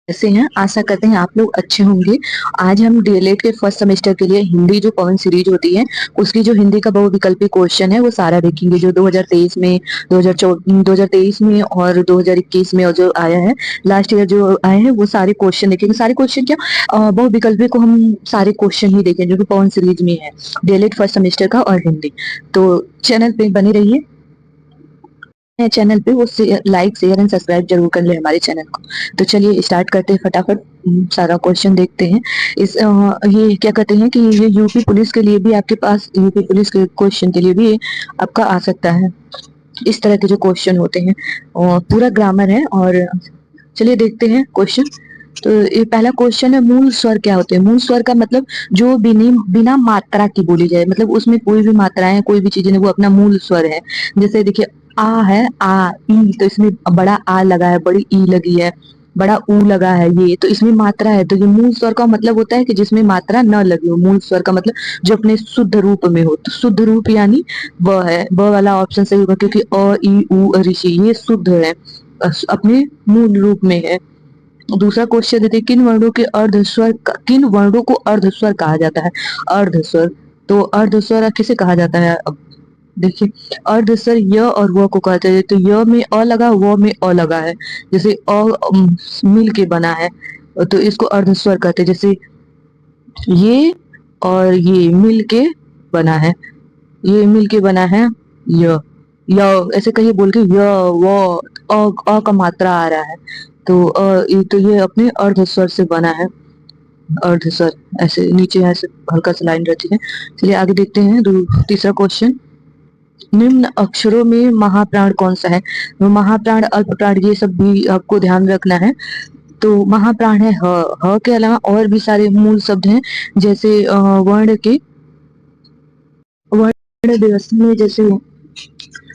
कैसे हैं? आशा करते हैं आप लोग अच्छे होंगे। आज हम डीएलएड के फर्स्ट सेमेस्टर के लिए हिंदी जो पवन सीरीज होती है, उसकी जो हिंदी का बहुविकल्पी क्वेश्चन है वो सारा देखेंगे, जो 2023 में 2023 में और 2021 में और जो आया है लास्ट ईयर जो आए हैं वो सारे क्वेश्चन देखेंगे। सारे क्वेश्चन क्या, बहुविकल्पी को हम सारे क्वेश्चन ही देखेंगे जो कि पवन सीरीज में है, डीएलएड फर्स्ट सेमेस्टर का और हिंदी। तो चैनल पे बने रहिए, चैनल पे वो लाइक शेयर एंड सब्सक्राइब जरूर कर ले हमारे चैनल को। तो चलिए स्टार्ट करते हैं फटाफट। सारा क्वेश्चन देखते हैं। ये क्या कहते हैं कि ये यूपी पुलिस के लिए भी, आपके पास यूपी पुलिस के क्वेश्चन के लिए भी आपका आ सकता है। इस तरह के जो क्वेश्चन होते हैं और पूरा ग्रामर है। और चलिए देखते हैं क्वेश्चन। तो ये पहला क्वेश्चन है, मूल स्वर क्या होते हैं? मूल स्वर का मतलब जो बिना मात्रा की बोली जाए, मतलब उसमें कोई भी मात्राएं कोई भी चीजें नहीं, वो अपना मूल स्वर है। जैसे देखिए आ है, आ ई, तो इसमें बड़ा आ लगा है, बड़ी ई लगी है, बड़ा ऊ लगा है, ये तो इसमें मात्रा है। तो ये मूल स्वर का मतलब होता है कि जिसमें मात्रा न लगी हो। मूल स्वर का मतलब जो अपने शुद्ध रूप में हो। तो शुद्ध रूप यानी ब है, ब वाला ऑप्शन सही होगा, क्योंकि अ ई उ ऋषि ये शुद्ध है, अपने मूल रूप में है। दूसरा क्वेश्चन देते हैं, किन वर्णों को अर्धस्वर कहा जाता है? अर्धस्वर, तो अर्धस्वर किसे कहा जाता है? अब देखिए, अर्धस्वर य और व को कहते हैं। तो य में अ लगा, व में अ लगा है, जैसे मिल के बना है, तो इसको अर्धस्वर कहते हैं। जैसे ये और ये मिल के बना है, ये मिल के बना है य। ऐसे कहिए बोल के, य व अ का मात्रा आ रहा है, तो तो ये अपने अर्धस्वर से बना है। अर्धस्वर ऐसे नीचे ऐसे हल्का सा लाइन रहती है। चलिए आगे देखते हैं। तीसरा क्वेश्चन, निम्न अक्षरों में महाप्राण कौन सा है? तो महाप्राण, अल्पप्राण, ये सब भी आपको ध्यान रखना है। तो महाप्राण है ह। ह के अलावा और भी सारे मूल शब्द हैं, जैसे वर्ण के, वर्ण व्यवस्था में जैसे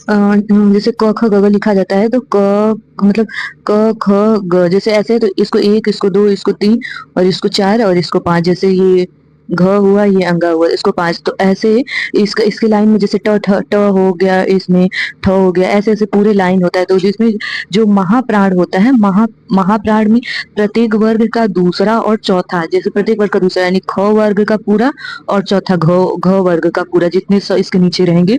जैसे क ख ग घ लिखा जाता है, तो क मतलब क ख ग, जैसे ऐसे है तो इसको एक, इसको दो, इसको तीन, और इसको चार, और इसको पांच। जैसे ये घ हुआ, ये अंगा हुआ, इसको पांच। तो ऐसे इसका इसके लाइन में जैसे ट हो गया, इसमें ठ हो गया, ऐसे ऐसे पूरे लाइन होता है। तो जिसमें जो महाप्राण होता है, महाप्राण में प्रत्येक वर्ग का दूसरा और चौथा, जैसे प्रत्येक वर्ग का दूसरा यानी ख वर्ग का पूरा और चौथा घ वर्ग का पूरा, जितने इसके नीचे रहेंगे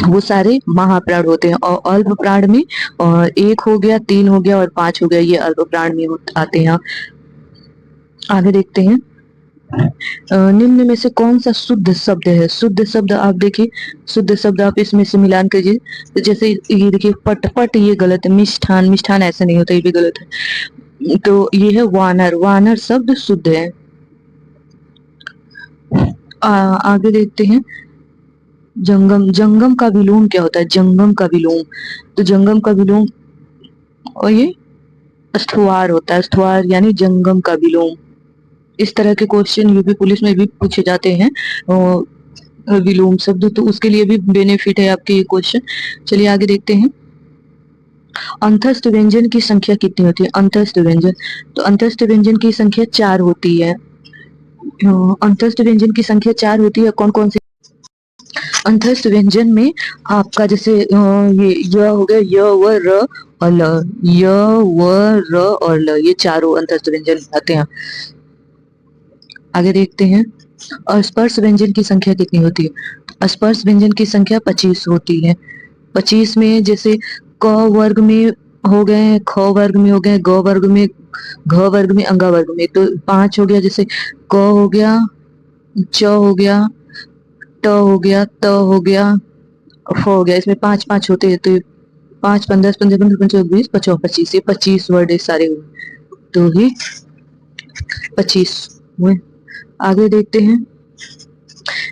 वो सारे महाप्राण होते हैं। और अल्प प्राण में एक हो गया, तीन हो गया और पांच हो गया, ये अल्प प्राण में आते हैं। आगे देखते हैं। निम्न में से कौन सा शुद्ध शब्द है? शुद्ध शब्द आप देखिए, शुद्ध शब्द आप इसमें से मिलान कीजिए। तो जैसे ये देखिए, पट, पट ये गलत है। मिष्ठान, मिष्ठान ऐसा नहीं होता, ये भी गलत है। तो ये है वानर, वानर शब्द शुद्ध है। आगे देखते हैं। जंगम, जंगम का विलोम क्या होता है? जंगम का विलोम, तो जंगम का विलोम, और ये स्थुआर होता है। स्थुआर यानी जंगम का विलोम। इस तरह के क्वेश्चन यूपी पुलिस में भी पूछे जाते हैं, विलोम शब्द, तो उसके लिए भी बेनिफिट है आपके ये क्वेश्चन। चलिए आगे देखते हैं। अंतस्थ व्यंजन की संख्या कितनी होती है? अंतस्थ व्यंजन, तो अंतस्थ व्यंजन की संख्या 4 होती है। अंतस्थ व्यंजन की संख्या 4 होती है। कौन कौन सी? अंतस्थ व्यंजन में आपका जैसे ये य हो गया, य व र और ल, य व र और ल, ये चारों अंतस्थ व्यंजन आते हैं। आगे देखते हैं। अस्पर्श व्यंजन की संख्या कितनी होती है? स्पर्श व्यंजन की संख्या 25 होती है। 25 में जैसे क वर्ग में हो गए, ख वर्ग में हो गए, ग वर्ग में, घ वर्ग में, अंगा वर्ग में, तो 5 हो गया। जैसे क हो गया, च हो गया, ट हो गया, त हो गया, फ हो गया। इसमें 5 5 होते हैं, तो 5 5 10 15 15 25 20 25 25, ये 25 वर्ड सारे हुए, तो ही 25 हुए। आगे देखते हैं।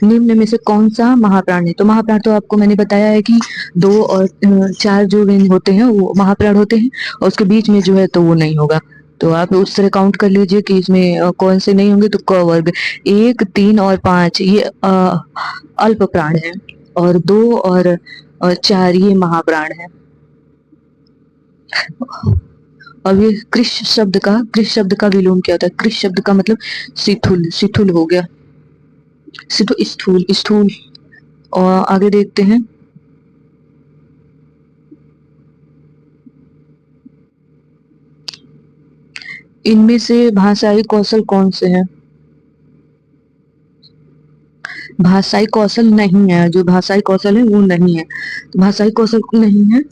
निम्न में से कौन सा महाप्राण है? तो महाप्राण तो आपको मैंने बताया है कि 2 और 4 जो होते हैं वो महाप्राण होते हैं, और उसके बीच में जो है तो वो नहीं होगा। तो आप उस तरह काउंट कर लीजिए कि इसमें कौन से नहीं होंगे। तो क वर्ग 1 3 और 5 ये अल्प प्राण है, और 2 और 4 ये महाप्राण है। अब ये कृष शब्द का विलोम क्या होता है? कृष शब्द का मतलब शिथुल, शिथुल हो गया, स्थूल, स्थूल। और आगे देखते हैं। इनमें से भाषाई कौशल कौन से हैं? भाषाई कौशल नहीं है, जो भाषाई कौशल है वो नहीं है। तो भाषाई कौशल नहीं है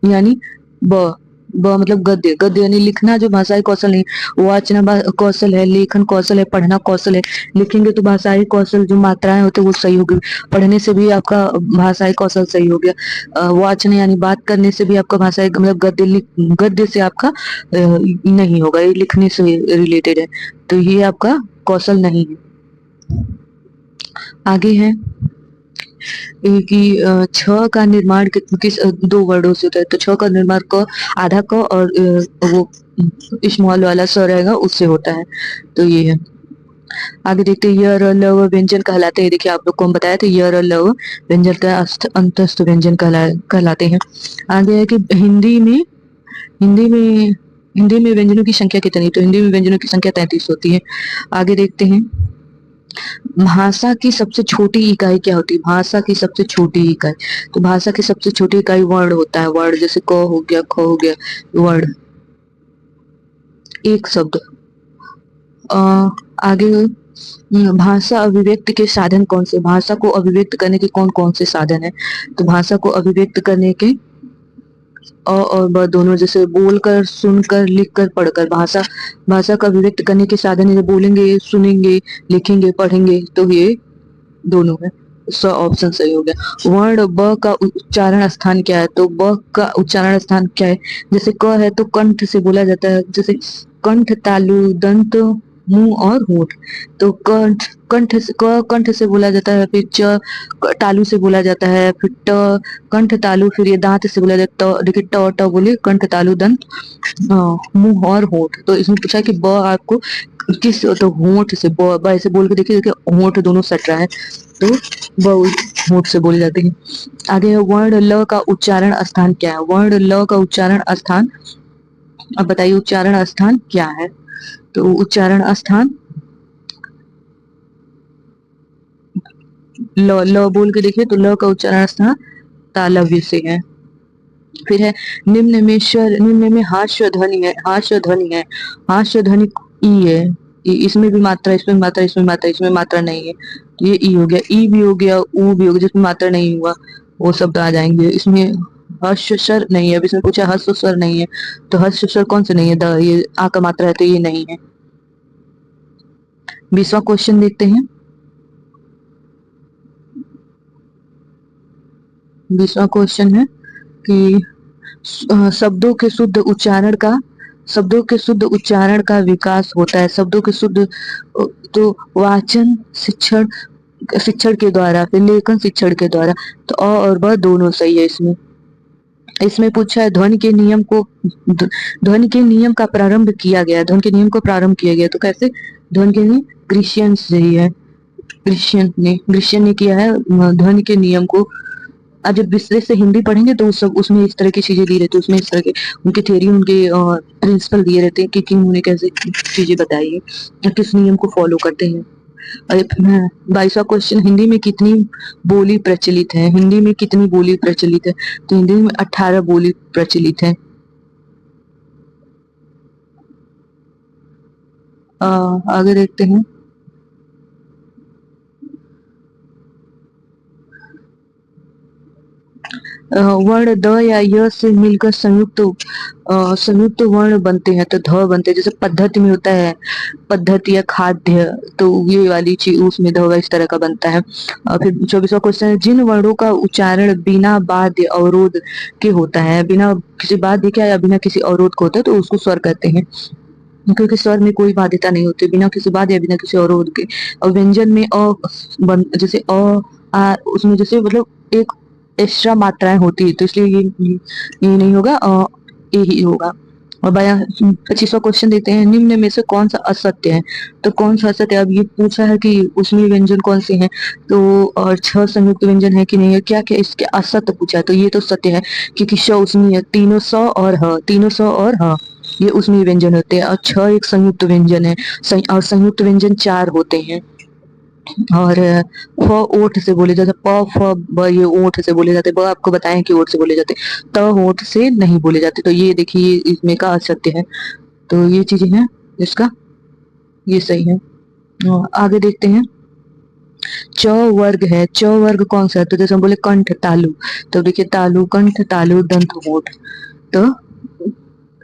यानी ब ब मतलब गद्य, गद्य यानी लिखना जो भाषाई कौशल नहीं। वाचना कौशल है, लेखन कौशल है, पढ़ना कौशल है। लिखेंगे तो भाषाई कौशल जो मात्राएं होते हैं वो सही होगी। पढ़ने से भी आपका भाषाई कौशल सही हो गया। वाचन यानी बात करने से भी आपका भाषाई मतलब गद्य से आपका नहीं होगा, ये लिखने से रिलेटेड है। तो ये आपका कौशल नहीं है। आगे है कि छ का निर्माण किस दो वर्डों से होता है। तो छ का निर्माण क, आधा क और वो स्मॉल वाला स रहेगा उससे होता है। तो ये है। आगे देखते हैं य र ल व व्यंजन कहलाते हैं। देखिए आप लोग को हम बताया था य र ल व व्यंजन का अंतस्थ व्यंजन कहलाते हैं। आगे है कि हिंदी में हिंदी में व्यंजनों की संख्या कितनी? तो हिंदी में व्यंजनों की संख्या 33 होती है। आगे देखते हैं भाषा की सबसे छोटी इकाई क्या होती है? भाषा की सबसे छोटी इकाई, तो भाषा की सबसे छोटी इकाई वर्ण होता है। वर्ण जैसे क हो गया, ख हो गया, वर्ण एक शब्द। आगे भाषा अभिव्यक्ति के साधन कौन से? भाषा को अभिव्यक्त करने के कौन कौन से साधन है? तो भाषा को अभिव्यक्त करने के और ब दोनों, जैसे बोलकर, सुनकर, लिखकर, पढ़कर। भाषा का अभिव्यक्त करने के साधन है, बोलेंगे, सुनेंगे, लिखेंगे, पढ़ेंगे, तो ये दोनों है। ऑप्शन सही हो गया। वर्ण ब का उच्चारण स्थान क्या है? तो ब का उच्चारण स्थान क्या है? जैसे क है तो कंठ से बोला जाता है, जैसे कंठ, तालु, दंत, मुंह और होठ। तो कंठ से बोला जाता है, फिर तालु से बोला जाता है, फिर कंठ, तालु, फिर ये दांत से बोला जाता है। देखिए ट बोले कंठ, तालु, दंत, मुंह और होठ। तो इसमें पूछा कि ब आपको किस, तो होठ से ब ऐसे बोल के देखिए, होठ दोनों सट रहा है, तो ब होठ से बोले जाते हैं। आगे है वर्ण ल का उच्चारण स्थान क्या है? वर्ण ल का उच्चारण स्थान, अब बताइए उच्चारण स्थान क्या है? तो उच्चारण स्थान ल बोल के देखिए, तो ल का उच्चारण स्थान तालव्य से है। फिर है निम्न में हास्य ध्वनि है, हास्य ध्वनि है, हास्य ध्वनि ई है। इसमें भी मात्रा, इसमें मात्रा, इसमें मात्रा, इसमें मात्रा नहीं है, तो ये ई हो गया। ई भी हो गया, ऊ भी हो गया, जिसमें मात्रा नहीं हुआ वो शब्द आ जाएंगे। इसमें हर्ष स्वर नहीं है, अब इसमें पूछा हर्ष स्वर नहीं है, तो हर्ष स्वर कौन से नहीं है? द, ये आ का मात्रा है तो ये नहीं है। 20वां क्वेश्चन देखते हैं। 20वां क्वेश्चन है कि शब्दों के शुद्ध उच्चारण का विकास होता है। शब्दों के शुद्ध तो वाचन शिक्षण शिक्षण के द्वारा, फिर लेखन शिक्षण के द्वारा। तो अ और ब दोनों सही है इसमें। इसमें पूछा है ध्वनि के नियम का प्रारंभ किया गया, ध्वनि के नियम को प्रारंभ किया गया, तो कैसे? ध्वनि के नियम ग्रीशियन से ही है, ग्रीशियन ने किया है ध्वनि के नियम को। आज जब विस्तृत से हिंदी पढ़ेंगे तो उसमें इस तरह की चीजें दी रहती है, उसमें इस तरह के उनके थ्योरी, उनके प्रिंसिपल दिए रहते हैं कि उन्होंने कैसे चीजें बताई है या किस नियम को फॉलो करते हैं। 22वां क्वेश्चन, हिंदी में कितनी बोली प्रचलित है? हिंदी में कितनी बोली प्रचलित है? तो हिंदी में 18 बोली प्रचलित है। आगे देखते हैं। वर्ण द या य से मिलकर संयुक्त वर्ण बनते हैं, तो ध बनते हैं। जैसे पद्धति में होता है पद्धति या खाद्य, तो ये वाली चीज उसमें ध इस तरह का बनता है। फिर 24वां क्वेश्चन है, जिन वर्णों का उच्चारण बिना बाध्य अवरोध के होता है, बिना किसी बाध्य के या बिना किसी अवरोध को होता है, तो उसको स्वर कहते हैं, क्योंकि स्वर में कोई बाध्यता नहीं होती, बिना किसी बाध्य या बिना किसी अवरोध के। और व्यंजन में जैसे आ, उसमें जैसे मतलब एक एक्स्ट्रा मात्राएं होती है, तो इसलिए ये नहीं होगा, ए ही होगा। और 25वां क्वेश्चन देते हैं, निम्न में से कौन सा असत्य है? तो कौन सा असत्य है? अब ये पूछा है कि उसमें व्यंजन कौन से हैं, तो और 6 संयुक्त व्यंजन है कि नहीं है, क्या क्या इसके असत्य पूछा है, तो ये तो सत्य है क्योंकि श उसमें है, तीनों स और ह, तीनों स और ह ये उसमें व्यंजन होते हैं। और 6 एक संयुक्त व्यंजन है, और संयुक्त व्यंजन 4 होते हैं। और फ ओठ से बोले जाते, प फ ब ये ओठ से बोले जाते, ब आपको बताएं कि ओठ से बोले जाते, त ओठ से नहीं बोले जाते, तो ये देखिए इसमें का असत्य है। तो ये चीजें हैं इसका, ये सही है। आगे देखते हैं। च वर्ग है, च वर्ग कौन सा है? तो जैसे हम बोले कंठ तालु, तो देखिए तालु कंठ तालु दंत होठ, तो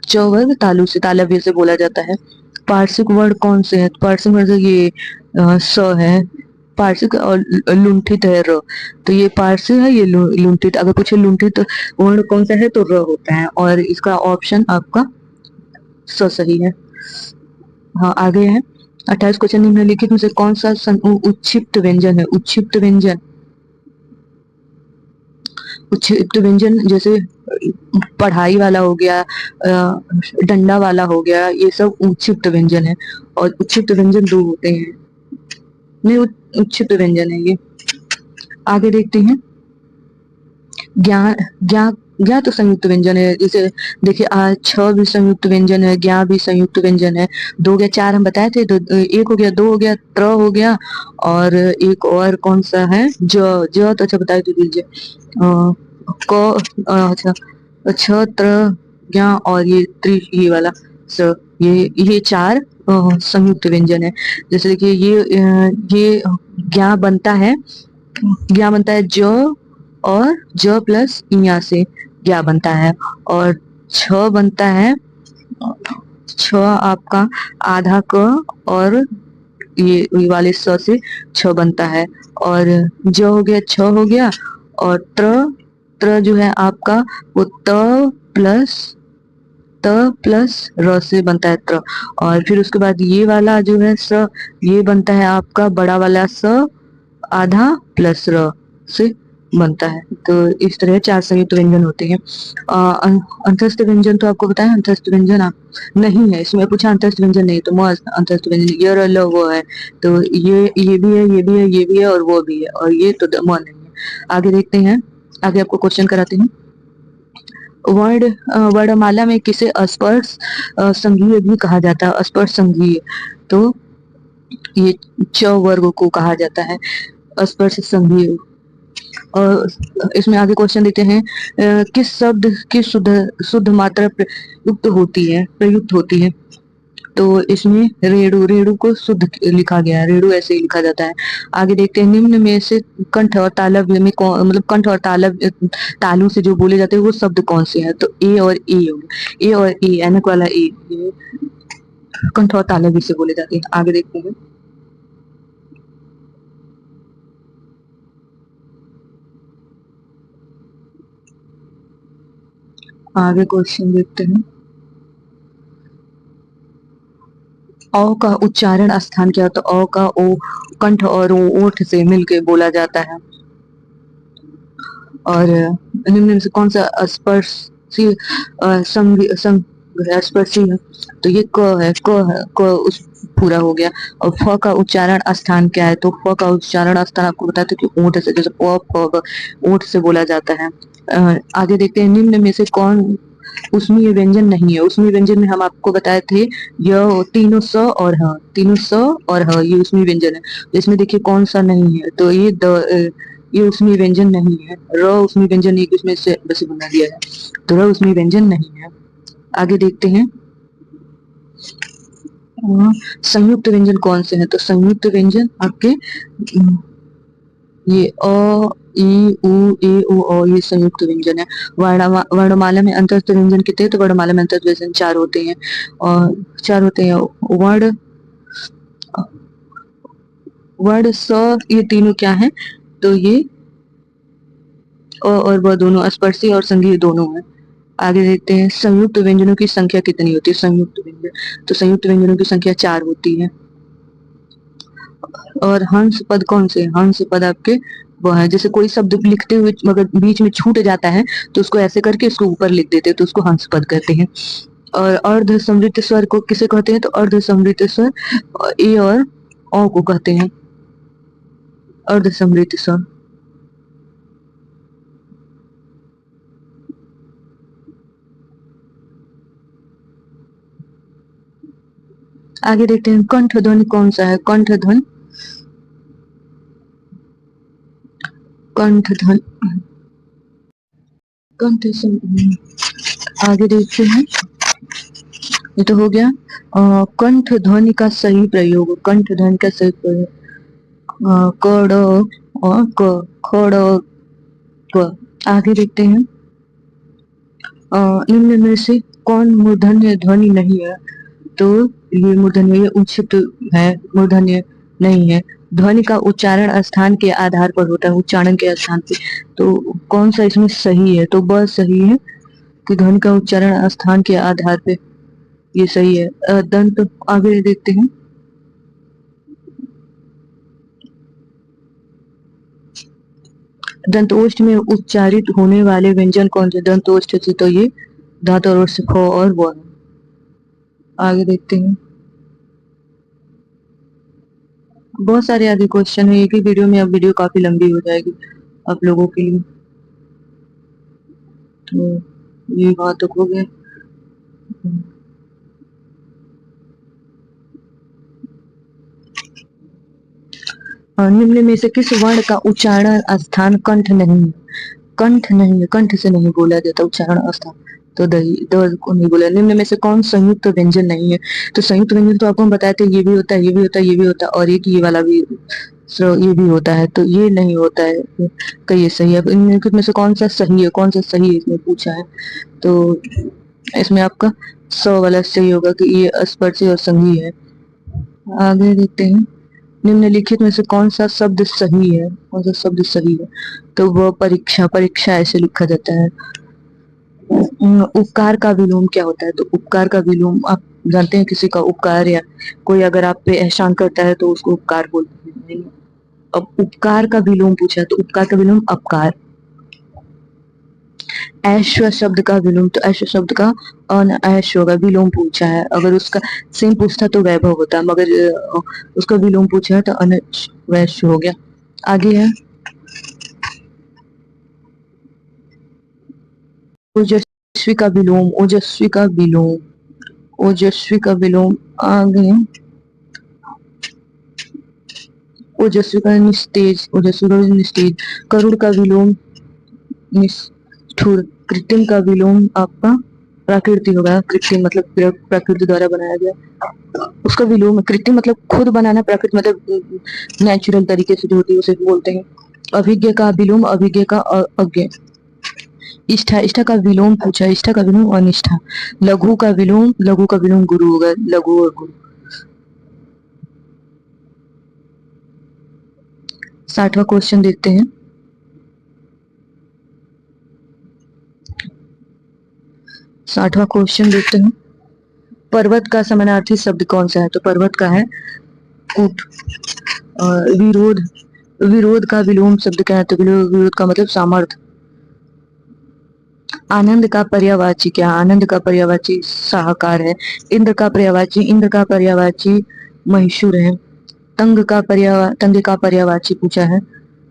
च वर्ग तालु से तालव्य से बोला जाता है। पार्श्विक वर्ण कौन से है? पार्श्विक वर्ण ये स है, पार्श्विक और लुंठित है र, तो ये पार्श्विक है, ये लुंठित। अगर पूछे लुंठित वर्ण कौन सा है तो र होता है, और इसका ऑप्शन आपका स सही है। हाँ आगे है 28 क्वेश्चन। निम्नलिखित में से कौन सा उच्छिप्त व्यंजन है? उच्छिप्त व्यंजन, उच्छिप्त व्यंजन जैसे पढ़ाई वाला हो गया, डंडा वाला हो गया, ये सब उच्छिप्त व्यंजन है। और उच्छिप्त व्यंजन दो होते हैं, नहीं उच्छिप्त व्यंजन है ये। आगे देखते हैं। ज्ञा ज्ञा ज्ञा तो संयुक्त व्यंजन है, जैसे देखिए आज छ भी संयुक्त व्यंजन है, ज्ञा भी संयुक्त व्यंजन है। दो हो गया, चार हम बताए थे, एक हो गया, दो हो गया, त्र हो गया, और एक और कौन सा है? ज तो अच्छा बताए तो दीजिए। क अच्छा, छ त्र ज्ञा और ये त्रि, ये वाला स, ये चार संयुक्त व्यंजन है। जैसे देखिए ये ज्ञा बनता है, ज्ञा बनता है ज और ज प्लस इया से ज्ञा बनता है, और छ बनता है, छ आपका आधा क और ये वाले स से छ बनता है, और ज हो गया, छ हो गया, और त्र, त्र जो है आपका वो प्लस त प्लस र से बनता है त्र, और फिर उसके बाद ये वाला जो है स, ये बनता है आपका बड़ा वाला स आधा प्लस र से बनता है। तो इस तरह चार संयुक्त व्यंजन होते हैं। अंतस्थ व्यंजन तो आपको बताया, अंतस्थ व्यंजन आप नहीं है इसमें, पूछा अंतस्थ व्यंजन नहीं, तो म अंतस्थ व्यंजन य र ल वो है, तो ये भी है, ये भी है, ये भी है, और वो भी है, और ये तो म नहीं है। आगे देखते हैं, आगे आपको क्वेश्चन कराते हैं। वर्ण वर्णमाला में किसे अस्पर्श संघीय भी कहा जाता है? अस्पर्श संघीय, तो ये च वर्ग को कहा जाता है स्पर्श संघीय। और इसमें आगे क्वेश्चन देते हैं, किस शब्द की शुद्ध शुद्ध मात्रा प्रयुक्त होती है, प्रयुक्त होती है? तो इसमें रेणु, रेणु को शुद्ध लिखा गया है, रेणु ऐसे ही लिखा जाता है। आगे देखते हैं। निम्न में से कंठ और तालव्य में कौन, मतलब कंठ और तालव्य तालु से जो बोले जाते हैं वो शब्द कौन से हैं? तो ए और ए हो गया, ए और ए, ऐनक वाला ए, ये कंठ और तालव्य से बोले जाते हैं। आगे देखते हैं। आगे क्वेश्चन देखते हैं। औ का उच्चारण स्थान क्या होता है? औ का ओ कंठ और ओ ओठ से मिलके बोला जाता है। और निम्न में से कौन सा स्पर्शी स्पर्शी है? तो ये क है, क है, क उस पूरा हो गया। और फ का उच्चारण स्थान क्या है? तो फ का उच्चारण स्थान आपको बताते कि ओठ से, जैसे प फ ओठ से बोला जाता है। आगे देखते हैं। निम्न में से कौन उसमें व्यंजन नहीं है? उसमें व्यंजन में हम आपको बताए थे यह तीनों स और ह, तीनों स और ह ये उसमें व्यंजन है। इसमें देखिए कौन सा नहीं है? तो ये उसमें व्यंजन नहीं है। र उसमें व्यंजन एक इसमें से बस बना दिया है, तो र उसमें व्यंजन नहीं है। आगे देखते हैं। संयुक्त व्यंजन कौन से हैं? तो संयुक्त व्यंजन आपके ये अ ई उ ए ओ औ, ये संयुक्त व्यंजन है। वर्णमाला में अंतस्थ व्यंजन कितने? तो वर्णमाला में अंतस्थ व्यंजन चार होते हैं, और चार होते हैं। वर्ण, वर्ण स, ये तीनों क्या है? तो ये अ और व दोनों स्पर्शी और संघीय दोनों है। आगे देखते हैं। संयुक्त व्यंजनों की संख्या कितनी होती है? संयुक्त व्यंजन, तो संयुक्त व्यंजनों की संख्या चार होती है। और हंस पद कौन से? हंस पद आपके वो है, जैसे कोई शब्द लिखते हुए अगर बीच में छूट जाता है तो उसको ऐसे करके इसको ऊपर लिख देते हैं, तो उसको हंस पद कहते हैं। और अर्ध समृद्ध स्वर को किसे कहते हैं? तो अर्ध समृद्ध स्वर ए और ओ को कहते हैं, अर्ध समृद्ध स्वर। आगे देखते हैं। कंठ ध्वनि कौन सा है? कंठ ध्वनि, कंठ ध्वनि, कंठ आगे देखते हैं। ये तो हो गया। कंठ ध्वनि का सही प्रयोग, कंठ ध्वनि का सही प्रयोग कड़ और क, खड़ क। आगे देखते हैं। निम्न में से कौन मूर्धन्य ध्वनि नहीं है? तो ये मूर्धन्य, ये उच्चित है, मूर्धन्य नहीं है। ध्वनि का उच्चारण स्थान के आधार पर होता है, उच्चारण के स्थान पे। तो कौन सा इसमें सही है? तो ब सही है कि ध्वनि का उच्चारण स्थान के आधार पे, ये सही है। दंत, आगे देखते हैं। दंतोष्ठ में उच्चारित होने वाले व्यंजन कौन से? दंतोष्ठ से तो ये दांत और ओष्ठ से ख और व है। आगे देखते हैं। बहुत सारे आगे क्वेश्चन है एक ही वीडियो में, अब वीडियो काफी लंबी हो जाएगी आप लोगों के लिए। तो ये बात तक हो गया। निम्न में से किस वर्ण का उच्चारण स्थान कंठ नहीं है? कंठ नहीं है, कंठ से नहीं बोला जाता उच्चारण स्थान। तो दही, द को नहीं बोला। निम्न में से कौन संयुक्त व्यंजन नहीं है? तो संयुक्त व्यंजन तो आपको हम बताए थे, ये भी होता है, ये भी होता है, ये भी होता है, और एक ये वाला भी, ये भी होता है। तो ये नहीं होता है, कहीं ये सही है। अब इनमें में से कौन सा सही है, कौन सा सही है इसमें पूछा है। तो इसमें आपका वाला सही होगा कि ये स्पर्शी और संघी है। आगे देखते हैं। निम्नलिखित में से कौन सा शब्द सही है, कौन सा शब्द सही है? तो वह परीक्षा, परीक्षा ऐसे लिखा जाता है। उपकार का विलोम क्या होता है? तो उपकार का विलोम आप जानते हैं, किसी का उपकार, या कोई अगर आप पे एहसान करता है तो उसको उपकार बोलते हैं। अब उपकार का विलोम पूछा है, तो उपकार का विलोम अपकार। ऐश्व शब्द का विलोम, तो ऐश्व शब्द का अनऐश होगा, विलोम पूछा है। अगर उसका सेम पूछता तो वैभव होता, मगर उसका विलोम पूछा है तो अनवैश्य हो गया। आगे है ओजस्वी का विलोम, ओजस्वी का विलोम, ओजस्वी का विलोम। आगे ओजस्वी का निस्तेज, ओजस्वी का निस्तेज। करुण का विलोम निष्ठुर। कृत्रिम का विलोम आपका प्राकृति होगा, कृत्रिम मतलब प्रकृति द्वारा बनाया गया। उसका विलोम कृत्रिम मतलब खुद बनाना, प्राकृतिक मतलब नेचुरल तरीके से जो होती है उसे बोलते हैं। अभिज्ञ का विलोम, अभिज्ञ का अज्ञ। इष्ठा, इष्ठा का विलोम पूछा, इष्ठा का विलोम अनिष्ठा। लघु का विलोम, लघु का विलोम गुरु होगा, लघु और गुरु। 60वां क्वेश्चन देखते हैं। 60वां क्वेश्चन देखते हैं। पर्वत का समानार्थी शब्द कौन सा है? तो पर्वत का है कूट। विरोध, विरोध का विलोम शब्द क्या है? तो विरोध का मतलब सामर्थ्य। आनंद का पर्यायवाची क्या? आनंद का पर्यायवाची साहकार है। इंद्र का पर्यायवाची, इंद्र का पर्यायवाची महिषुर है। तंग का पर्यायवाची पूछा है,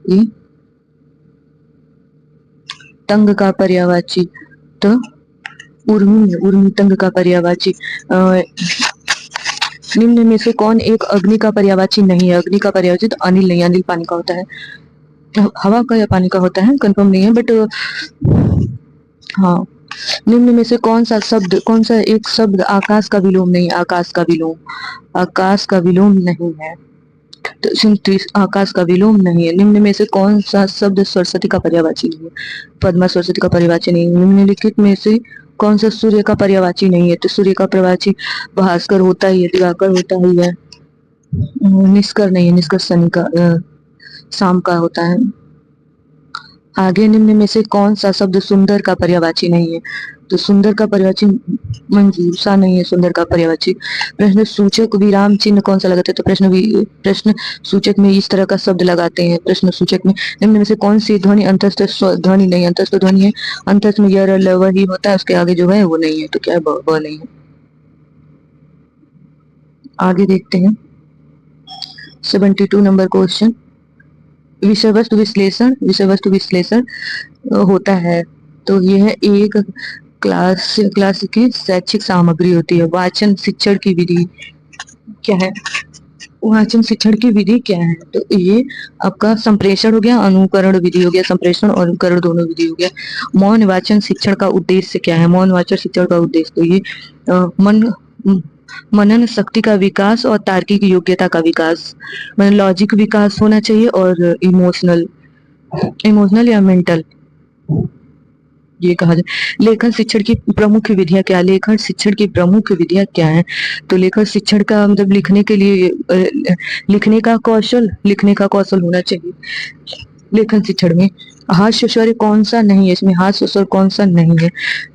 ये तंग का पर्यायवाची तो उर्मी है, उर्मी तंग का पर्यायवाची। निम्न में से कौन एक अग्नि का पर्यायवाची नहीं है? अग्नि का पर्यायवाची तो अनिल नहीं, अनिल पानी का होता है। हवा का या पानी का होता है, कंफर्म नहीं है, बट हाँ। निम्न में से कौन सा शब्द, कौन सा एक शब्द आकाश का विलोम नहीं? आकाश का विलोम, आकाश का विलोम नहीं है। तो आकाश का विलोम नहीं है। निम्न में से कौन सा शब्द सरस्वती का पर्यायवाची नहीं है? पद्मा सरस्वती का पर्यायवाची नहीं है। निम्नलिखित में से कौन सा सूर्य का पर्यायवाची नहीं है? तो सूर्य का पर्यायवाची भास्कर होता ही है, दिवाकर होता ही है। निष्कर नहीं है, निष्कर शनि का शाम का होता है। आगे निम्न में से कौन सा शब्द सुंदर का पर्यायवाची नहीं है? तो सुंदर का पर्यायवाची मंजूषा नहीं है, सुंदर का पर्यायवाची। प्रश्न सूचक विराम चिन्ह कौन सा लगाते हैं? तो प्रश्न सूचक में इस तरह का शब्द लगाते हैं। प्रश्न सूचक में निम्न में से कौन सी ध्वनि अंतस्थ ध्वनि नहीं? अंतस्थ ध्वनि है, अंतस्थ में य र ल व ही होता है, उसके आगे जो है वो नहीं है, तो क्या है? ब नहीं है। आगे देखते हैं 72 नंबर क्वेश्चन। विषय वस्तु विश्लेषण, विषय वस्तु विश्लेषण होता है, तो यह एक क्लास की शैक्षिक सामग्री होती है। वाचन शिक्षण की विधि क्या है? वाचन शिक्षण की विधि क्या है? तो ये आपका संप्रेषण हो गया, अनुकरण विधि हो गया, संप्रेषण और अनुकरण दोनों विधि हो गया। मौन वाचन शिक्षण का उद्देश्य क्या है? मौन वाचन शिक्षण का उद्देश्य तो ये मन म- मनन शक्ति का विकास और तार्किक योग्यता का विकास, मतलब लॉजिक विकास होना चाहिए और इमोशनल, इमोशनल या मेंटल, ये कहा जाए। लेखन शिक्षण की प्रमुख विधियां क्या है? लेखन शिक्षण की प्रमुख विधियां क्या है? तो लेखन शिक्षण का मतलब लिखने के लिए लिखने का कौशल, लिखने का कौशल होना चाहिए लेखन शिक्षण में। हास्य स्वर कौन सा नहीं है इसमें? हास्य स्वर कौन सा नहीं है?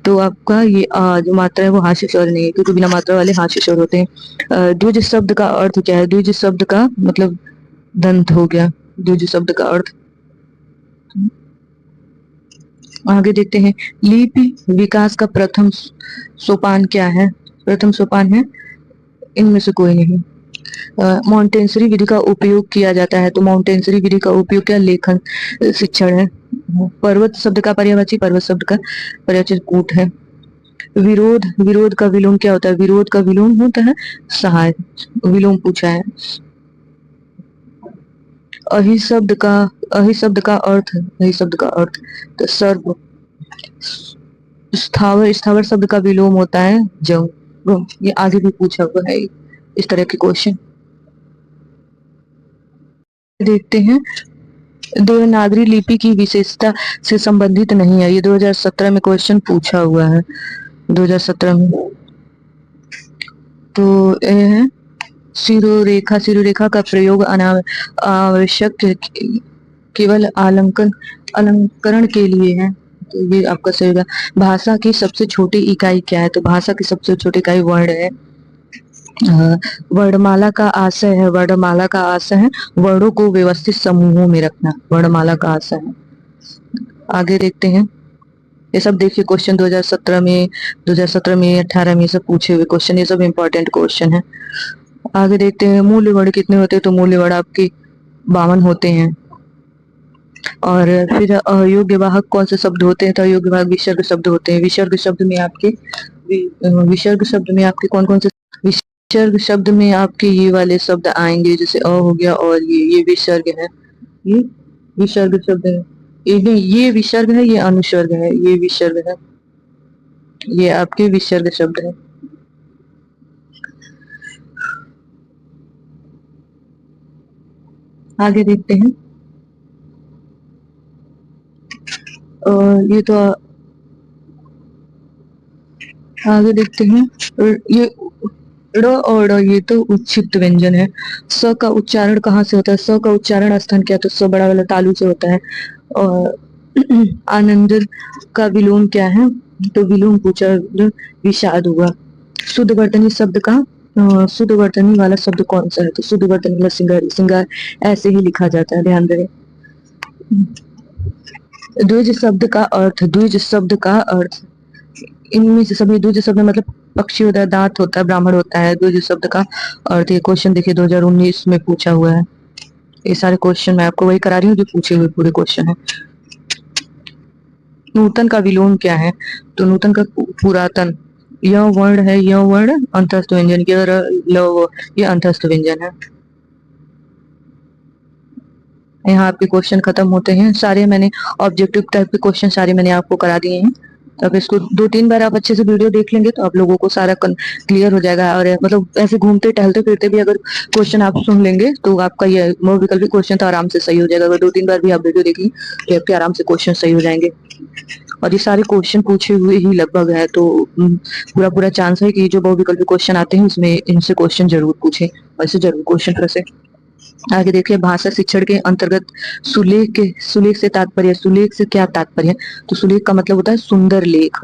तो आपका ये जो मात्रा है वो हास्य स्वर नहीं है, क्योंकि बिना मात्रा वाले हास्य स्वर होते हैं। द्विज शब्द का अर्थ क्या है? द्विज शब्द का मतलब दंत हो गया द्विज शब्द का अर्थ। आगे देखते हैं, लिपि विकास का प्रथम सोपान क्या है? प्रथम सोपान है, इनमें से कोई नहीं। मॉन्टेसरी विधि का उपयोग किया जाता है, तो मॉन्टेसरी विधि का उपयोग क्या? लेखन शिक्षण है। पर्वत शब्द का पर्यायवाची, पर्वत शब्द का पर्यायवाची कूट है। विरोध, विरोध का विलोम क्या होता है? विरोध का विलोम होता है सहाय, विलोम पूछा है। अहि शब्द का, अहि शब्द का अर्थ, अहि शब्द का अर्थ तो सर्व। स्थावर, स्थावर शब्द का विलोम होता है जव। ये आगे भी पूछा हुआ है इस तरह के क्वेश्चन। देखते हैं, देवनागरी लिपि की विशेषता से संबंधित नहीं है, ये 2017 में क्वेश्चन पूछा हुआ है, 2017 में। तो ये है शिरोरेखा, शिरोरेखा का प्रयोग आवश्यक केवल अलंकरण के लिए है, तो ये आपका सही होगा। भाषा की सबसे छोटी इकाई क्या है? तो भाषा की सबसे छोटी इकाई वर्ण है। वर्णमाला का आशय है, वर्णमाला का आशय है वर्णों को व्यवस्थित समूहों में रखना, वर्णमाला का आशय है। आगे देखते हैं, ये सब देखिए क्वेश्चन 2017 में, 2017 में, 18 में सब पूछे हुए क्वेश्चन, ये सब इंपॉर्टेंट क्वेश्चन है। आगे देखते हैं, मूल्य वर्ण कितने होते हैं? तो मूल्य वर्ण आपके 52 होते हैं। और फिर अयोग्य वाहक कौन से शब्द होते हैं? तो अयोग्य वाहक विसर्ग शब्द होते हैं। विसर्ग शब्द में आपके विसर्ग शब्द में आपके कौन कौन से? विसर्ग शब्द में आपके ये वाले शब्द आएंगे, जैसे अ हो गया, और ये विसर्ग है, ये विसर्ग शब्द है। ये नहीं, ये विसर्ग है, ये अनुसर्ग है, ये विसर्ग है, ये आपके विसर्ग शब्द है। आगे देखते हैं, ये तो आगे देखते हैं, ये ड़ और ड़ ये तो उच्छिष्ट व्यंजन है। स का उच्चारण कहाँ से होता है? स का उच्चारण स्थान क्या है? तो स बड़ा वाला तालु से होता है। और आनंद का विलोम क्या है? तो विलोम पूछा, विषाद हुआ। शुद्ध वर्तनी शब्द का शुद्ध वर्तनी वाला शब्द कौन सा है? तो शुद्ध वर्तनी वाला सिंगार, सिंगार ऐसे ही लिखा जाता है, ध्यान रहे। द्विज शब्द का अर्थ, द्विज शब्द का अर्थ, इनमें से सभी द्विज शब्द मतलब पक्षी होता है, दांत होता है, ब्राह्मण होता है, द्विज शब्द का अर्थ। ये क्वेश्चन देखिए 2019 में पूछा हुआ है। ये सारे क्वेश्चन मैं आपको वही करा रही हूँ जो पूछे हुए पूरे क्वेश्चन है। नूतन का विलोम क्या है? तो नूतन का पुरातन, यह वर्ण है, यह वर्ण अंतस्थ व्यंजन, ये अंतस्थ व्यंजन है। यहाँ आपके क्वेश्चन खत्म होते हैं सारे, मैंने ऑब्जेक्टिव टाइप के क्वेश्चन सारे मैंने आपको करा दिए हैं। अब इसको 2-3 बार आप अच्छे से वीडियो देख लेंगे तो आप लोगों को सारा क्लियर हो जाएगा। और मतलब ऐसे घूमते टहलते फिरते भी अगर क्वेश्चन आप सुन लेंगे तो आपका ये विकल्पित क्वेश्चन तो आराम से सही हो जाएगा। अगर 2-3 बार भी आप वीडियो देखेंगे तो आपके आराम से क्वेश्चन सही हो जाएंगे। और ये सारे क्वेश्चन पूछे हुए ही लगभग है, तो पूरा पूरा चांस है कि जो बहुविकल्पी क्वेश्चन आते हैं उसमें इनसे क्वेश्चन जरूर पूछे, वैसे जरूर क्वेश्चन फिर से। आगे देखिए, भाषा शिक्षण के अंतर्गत सुलेख से तात्पर्य, सुलेख से क्या तात्पर्य? तो सुलेख का मतलब होता है सुंदर लेख।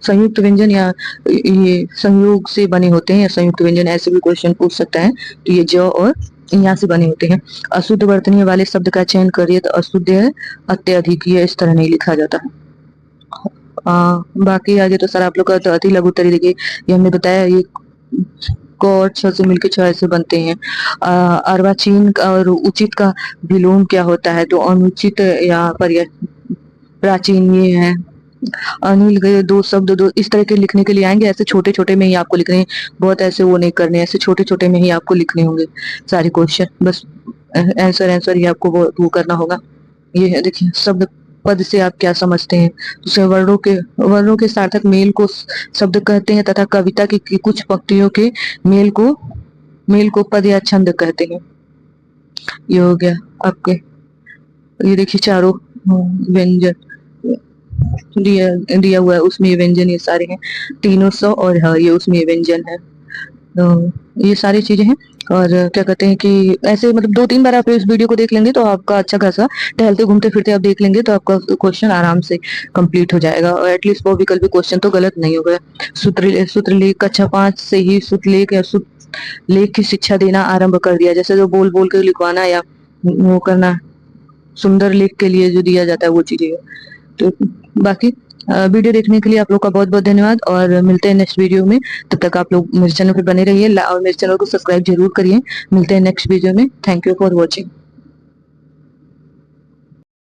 संयुक्त व्यंजन या ये संयोग से बने होते हैं, या संयुक्त व्यंजन ऐसे भी क्वेश्चन पूछ सकता है। तो ये ज और यहाँ से बने होते हैं। अशुद्ध वर्तनीय वाले शब्द का चयन करिए, तो अशुद्ध है, अत्यधिक, ये इस तरह नहीं लिखा जाता है। बाकी आगे तो सर आप लोग का तो अति लघु उत्तरीय देखिए, ये हमने बताया, ये क और छ से मिलकर 6 ऐसे बनते हैं। अर्वाचीन और उचित का विलोम क्या होता है? तो अनुचित या प्राचीन, ये है। अनिल के दो शब्द, दो इस तरह के लिखने के लिए आएंगे, ऐसे छोटे छोटे में ही आपको लिखने हैं, बहुत ऐसे वो नहीं करने, ऐसे छोटे छोटे में ही आपको लिखने होंगे सारे क्वेश्चन। बस आंसर आंसर ही आपको वो करना होगा। ये है देखिए, शब्द पद से आप क्या समझते हैं? दूसरे वर्णों के सार्थक मेल को शब्द कहते हैं तथा कविता की कुछ पंक्तियों के मेल को पद या छंद कहते हैं। ये हो गया आपके, ये देखिए चारों व्यंजन दिया हुआ है, उसमें ये व्यंजन ये सारे हैं, तीनों सौ और हाँ ये उसमें ये व्यंजन है। तो ये सारी चीजें हैं। और क्या कहते हैं कि ऐसे मतलब 2-3 बार आप इस वीडियो को देख लेंगे तो आपका अच्छा खासा टहलते घूमते फिरते आप देख लेंगे तो आपका क्वेश्चन आराम से कंप्लीट हो जाएगा, और एटलीस्ट वो विकल्प क्वेश्चन तो गलत नहीं होगा। सूत्रलेख कक्षा 5 से ही सुतलेख या लेख की शिक्षा देना आरंभ कर दिया, जैसे जो बोल बोल कर लिखवाना या वो करना, सुंदर लेख के लिए जो दिया जाता है वो चीजें। तो बाकी वीडियो देखने के लिए आप लोग का बहुत बहुत धन्यवाद, और मिलते हैं नेक्स्ट वीडियो में। तब तक आप लोग मेरे चैनल पर बने रहिए और मेरे चैनल को सब्सक्राइब जरूर करिए। मिलते हैं नेक्स्ट वीडियो में। Thank you for watching.